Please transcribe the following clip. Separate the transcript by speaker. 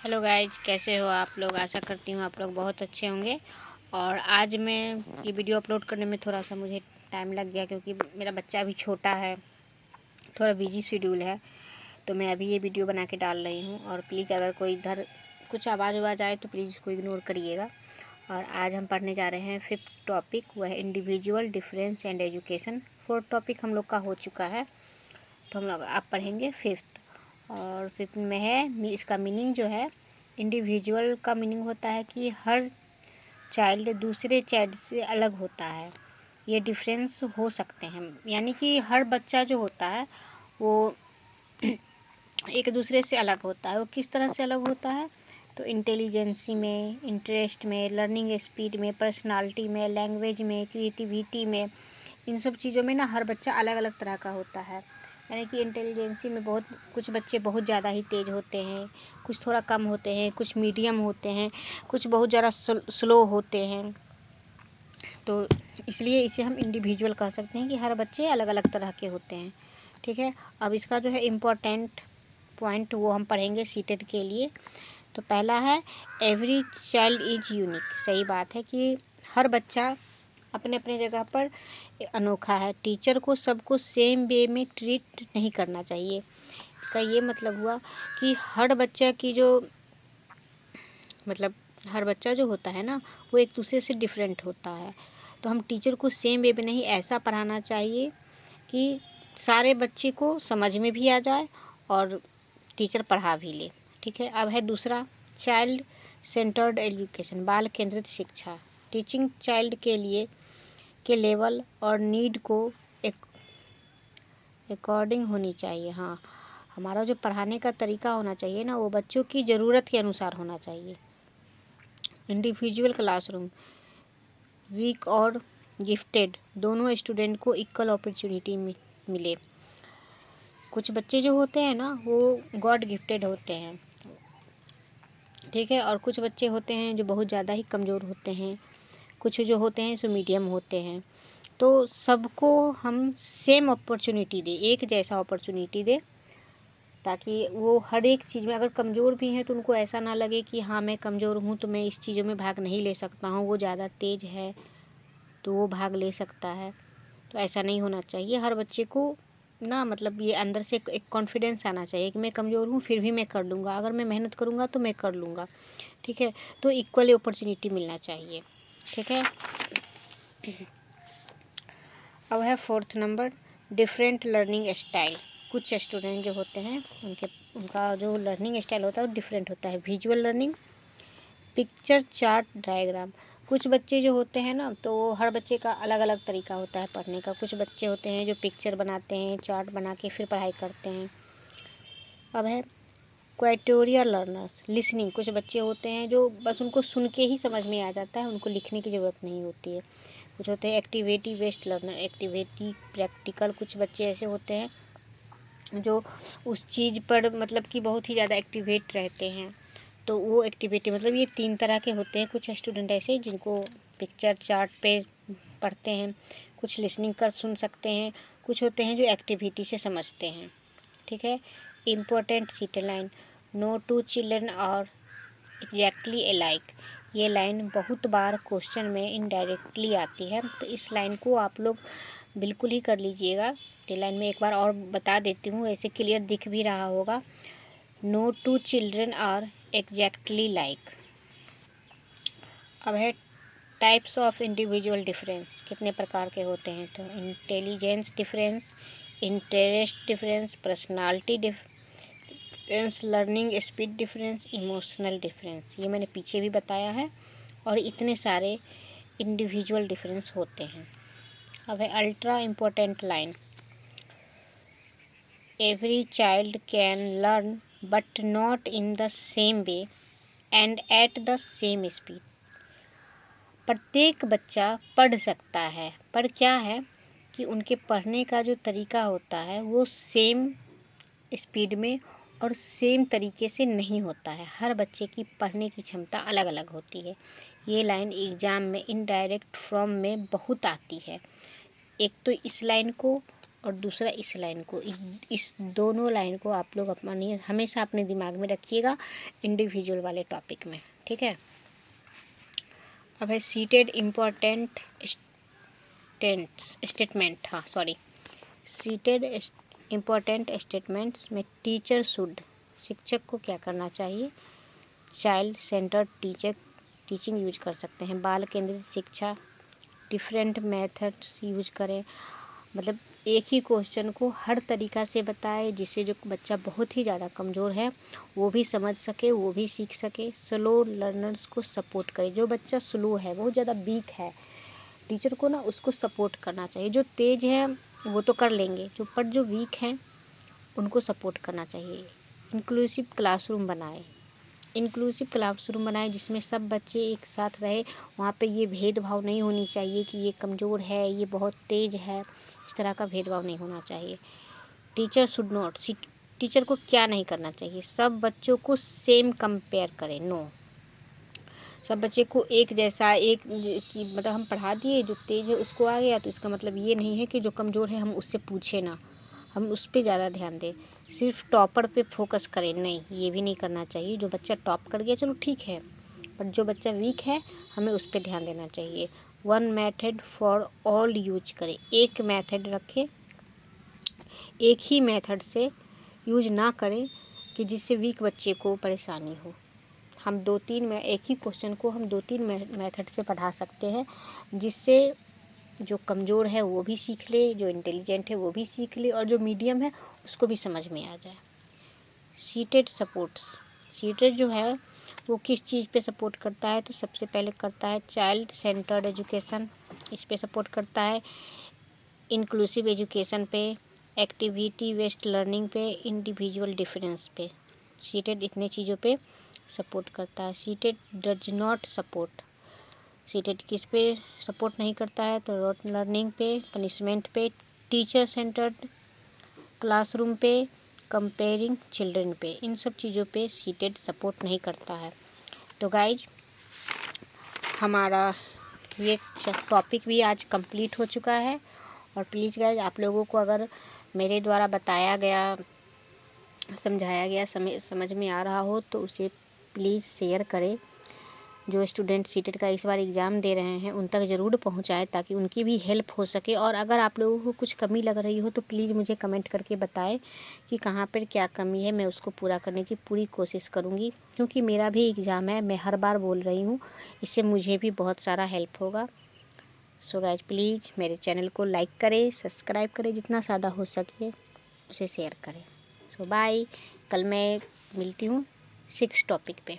Speaker 1: Hello guys, कैसे हो आप लोग। आशा करती हूँ आप लोग बहुत अच्छे होंगे। और आज मैं ये वीडियो अपलोड करने में थोड़ा सा मुझे टाइम लग गया, क्योंकि मेरा बच्चा अभी छोटा है, थोड़ा बिजी शेड्यूल है। तो मैं अभी ये वीडियो बना के डाल रही हूँ। और प्लीज़ अगर कोई इधर कुछ आवाज़ आए तो प्लीज़ इसको इग्नोर करिएगा। और आज हम पढ़ने जा रहे हैं 5th टॉपिक, वह है individual difference and education. 4th topic हम लोग का हो चुका है, तो हम लोग आप पढ़ेंगे 5th। और 5th में है, इसका मीनिंग जो है, इंडिविजुअल का मीनिंग होता है कि हर चाइल्ड दूसरे चाइल्ड से अलग होता है। ये डिफरेंस हो सकते हैं, यानी कि हर बच्चा जो होता है वो एक दूसरे से अलग होता है। वो किस तरह से अलग होता है? तो इंटेलिजेंसी में, इंटरेस्ट में, लर्निंग स्पीड में, पर्सनालिटी में, लैंग्वेज में, क्रिएटिविटी में, इन सब चीज़ों में ना हर बच्चा अलग अलग तरह का होता है। यानी कि इंटेलिजेंसी में कुछ बच्चे बहुत ज़्यादा ही तेज़ होते हैं, कुछ थोड़ा कम होते हैं, कुछ मीडियम होते हैं, कुछ बहुत ज़्यादा स्लो होते हैं। तो इसलिए इसे हम इंडिविजुअल कह सकते हैं कि हर बच्चे अलग अलग तरह के होते हैं। ठीक है, अब इसका जो है इम्पोर्टेंट पॉइंट वो हम पढ़ेंगे सीटेड के लिए। तो पहला है, एवरी चाइल्ड इज यूनिक। सही बात है कि हर बच्चा अपने अपने जगह पर अनोखा है। टीचर को सबको सेम वे में ट्रीट नहीं करना चाहिए। इसका ये मतलब हुआ कि हर बच्चा की जो मतलब हर बच्चा जो होता है ना, वो एक दूसरे से डिफरेंट होता है। तो हम टीचर को सेम वे में नहीं, ऐसा पढ़ाना चाहिए कि सारे बच्चे को समझ में भी आ जाए और टीचर पढ़ा भी ले। ठीक है, अब है दूसरा, चाइल्ड सेंटर्ड एजुकेशन, बाल केंद्रित शिक्षा। टीचिंग चाइल्ड के लिए के लेवल और नीड को अकॉर्डिंग होनी चाहिए। हाँ, हमारा जो पढ़ाने का तरीका होना चाहिए ना, वो बच्चों की ज़रूरत के अनुसार होना चाहिए। इंडिविजुअल क्लासरूम, वीक और गिफ्टेड दोनों स्टूडेंट को इक्वल अपॉर्चुनिटी मिले। कुछ बच्चे जो होते हैं ना, वो गॉड गिफ्टेड होते हैं। ठीक है, और कुछ बच्चे होते हैं जो बहुत ज़्यादा ही कमज़ोर होते हैं, कुछ जो होते हैं सो मीडियम होते हैं। तो सबको हम सेम अपॉर्चुनिटी दें, एक जैसा अपॉर्चुनिटी दें, ताकि वो हर एक चीज़ में, अगर कमज़ोर भी हैं तो उनको ऐसा ना लगे कि हाँ मैं कमज़ोर हूँ तो मैं इस चीज़ों में भाग नहीं ले सकता हूँ, वो ज़्यादा तेज़ है तो वो भाग ले सकता है। तो ऐसा नहीं होना चाहिए। हर बच्चे को ना मतलब ये अंदर से एक कॉन्फिडेंस आना चाहिए कि मैं कमज़ोर हूँ फिर भी मैं कर लूँगा, अगर मैं मेहनत करूँगा तो मैं कर लूँगा। ठीक है, तो इक्वल अपॉर्चुनिटी मिलना चाहिए। ठीक है, अब है 4th number, different learning style. कुछ स्टूडेंट जो होते हैं उनका जो लर्निंग स्टाइल होता है वो डिफरेंट होता है। Visual learning, picture chart diagram. कुछ बच्चे जो होते हैं ना, तो हर बच्चे का अलग अलग तरीका होता है पढ़ने का। कुछ बच्चे होते हैं जो पिक्चर बनाते हैं, चार्ट बना के फिर पढ़ाई करते हैं। अब है क्वाइटोरियल लर्नर्स, लिसनिंग। कुछ बच्चे होते हैं जो बस उनको सुन के ही समझ में आ जाता है, उनको लिखने की ज़रूरत नहीं होती है। कुछ होते हैं activity based learner, activity practical. कुछ बच्चे ऐसे होते हैं जो उस चीज़ पर मतलब कि बहुत ही ज़्यादा एक्टिवेट रहते हैं। तो वो एक्टिविटी मतलब ये 3 तरह के होते हैं। कुछ स्टूडेंट ऐसे जिनको पिक्चर चार्ट पे पढ़ते हैं, कुछ लिसनिंग कर सुन सकते हैं, कुछ होते हैं जो एक्टिविटी से समझते हैं। ठीक है, important seat line, no two children और एग्जैक्टली अलाइक। ये लाइन बहुत बार क्वेश्चन में इनडायरेक्टली आती है, तो इस लाइन को आप लोग बिल्कुल ही कर लीजिएगा। ये लाइन में एक बार और बता देती हूँ, ऐसे क्लियर दिख भी रहा होगा। No two children are exactly like. अब है टाइप्स ऑफ इंडिविजुअल डिफरेंस, कितने प्रकार के होते हैं? तो intelligence difference, interest difference, personality difference, learning speed difference, emotional difference. ये मैंने पीछे भी बताया है। और इतने सारे इंडिविजुअल डिफरेंस होते हैं। अब है ultra important line, every child can learn but not in the same way and at the same speed. प्रत्येक बच्चा पढ़ सकता है, पर क्या है कि उनके पढ़ने का जो तरीका होता है वो सेम स्पीड में और सेम तरीके से नहीं होता है। हर बच्चे की पढ़ने की क्षमता अलग अलग होती है। ये लाइन एग्ज़ाम में इनडायरेक्ट फॉर्म में बहुत आती है। एक तो इस लाइन को और दूसरा इस लाइन को, इस दोनों लाइन को आप लोग हमेशा अपने दिमाग में रखिएगा इंडिविजुअल वाले टॉपिक में, ठीक है। अब है सीटेड इम्पोर्टेंट स्टेटमेंट, हाँ सॉरी, सीटेड इम्पोर्टेंट स्टेटमेंट्स में टीचर शुड, शिक्षक को क्या करना चाहिए, चाइल्ड सेंटर्ड टीचिंग यूज कर सकते हैं, बाल केंद्रित शिक्षा, डिफरेंट मेथड्स यूज करें, मतलब एक ही क्वेश्चन को हर तरीक़ा से बताए जिससे जो बच्चा बहुत ही ज़्यादा कमज़ोर है वो भी समझ सके, वो भी सीख सके। स्लो लर्नर्स को सपोर्ट करें, जो बच्चा स्लो है, बहुत ज़्यादा वीक है, टीचर को ना उसको सपोर्ट करना चाहिए। जो तेज़ है वो तो कर लेंगे, जो वीक हैं उनको सपोर्ट करना चाहिए। इंक्लूसिव क्लासरूम बनाए जिसमें सब बच्चे एक साथ रहे, वहाँ पे ये भेदभाव नहीं होनी चाहिए कि ये कमज़ोर है, ये बहुत तेज़ है, इस तरह का भेदभाव नहीं होना चाहिए। टीचर शुड नॉट, टीचर को क्या नहीं करना चाहिए, सब बच्चों को सेम कंपेयर करें, नो, सब बच्चे को एक जैसा, एक कि मतलब हम पढ़ा दिए, जो तेज़ है उसको आ गया तो इसका मतलब ये नहीं है कि जो कमज़ोर है हम उससे पूछे ना, हम उस पर ज़्यादा ध्यान दें, सिर्फ टॉपर पे फोकस करें, नहीं, ये भी नहीं करना चाहिए। जो बच्चा टॉप कर गया चलो ठीक है, पर जो बच्चा वीक है हमें उस पर ध्यान देना चाहिए। One method for all use करें, एक मेथड रखें, एक ही मेथड से यूज ना करें कि जिससे वीक बच्चे को परेशानी हो। हम एक ही क्वेश्चन को हम 2-3 मेथड से पढ़ा सकते हैं, जिससे जो कमज़ोर है वो भी सीख ले, जो इंटेलिजेंट है वो भी सीख ले, और जो मीडियम है उसको भी समझ में आ जाए। सीटेड जो है वो किस चीज़ पे सपोर्ट करता है, तो सबसे पहले करता है चाइल्ड सेंटर्ड एजुकेशन, इस पे सपोर्ट करता है, इंक्लूसिव एजुकेशन पे, एक्टिविटी बेस्ड लर्निंग पे, इंडिविजुअल डिफरेंस पे। सीटेड इतने चीज़ों पे सपोर्ट करता है। Seated does not support, seated किस पे सपोर्ट नहीं करता है, तो रोट लर्निंग पे, पनिशमेंट पे, टीचर सेंटर्ड क्लासरूम पे, कंपेयरिंग चिल्ड्रन पे, इन सब चीज़ों पे सीटेड सपोर्ट नहीं करता है। तो गाइज हमारा ये टॉपिक भी आज कंप्लीट हो चुका है। और प्लीज़ गाइज आप लोगों को अगर मेरे द्वारा बताया गया, समझाया गया समझ में आ रहा हो तो उसे प्लीज़ शेयर करें। जो स्टूडेंट सीटेट का इस बार एग्ज़ाम दे रहे हैं उन तक ज़रूर पहुंचाएं ताकि उनकी भी हेल्प हो सके। और अगर आप लोगों को कुछ कमी लग रही हो तो प्लीज़ मुझे कमेंट करके बताएं कि कहाँ पर क्या कमी है, मैं उसको पूरा करने की पूरी कोशिश करूँगी, क्योंकि मेरा भी एग्ज़ाम है, मैं हर बार बोल रही हूँ, इससे मुझे भी बहुत सारा हेल्प होगा। सो गाइज प्लीज़ मेरे चैनल को लाइक करें, सब्सक्राइब करें, जितना ज़्यादा हो सके उसे शेयर करें। सो बाय, कल मैं मिलती हूँ 6 टॉपिक पे।